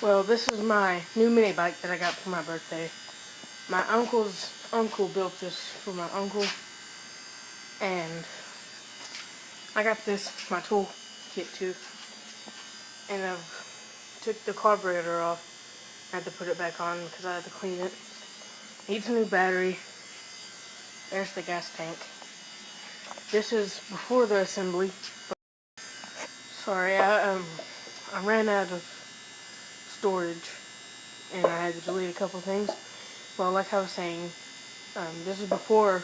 Well, this is my new mini bike that I got for my birthday. My uncle's uncle built this for my uncle, and I got this my tool kit too. And I've took the carburetor off. I had to put it back on because I had to clean it. Needs a new battery. There's the gas tank. This is before the assembly. Sorry, I ran out of storage and I had to delete a couple things. Well, like I was saying, this is before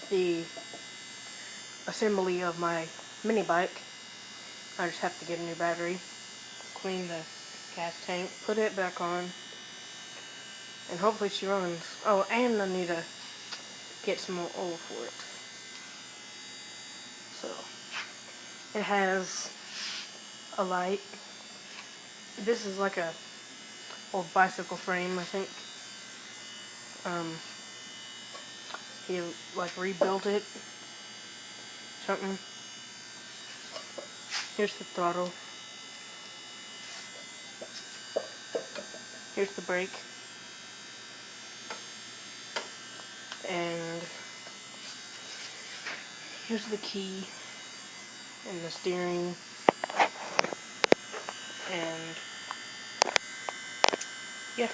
the assembly of my mini bike. I just have to get a new battery, clean the gas tank, put it back on, and hopefully she runs. Oh, and I need to get some more oil for it. So, it has a light. This is like a old bicycle frame, I think. He like rebuilt it, something. Here's the throttle. Here's the brake. And here's the key and the steering. And yeah.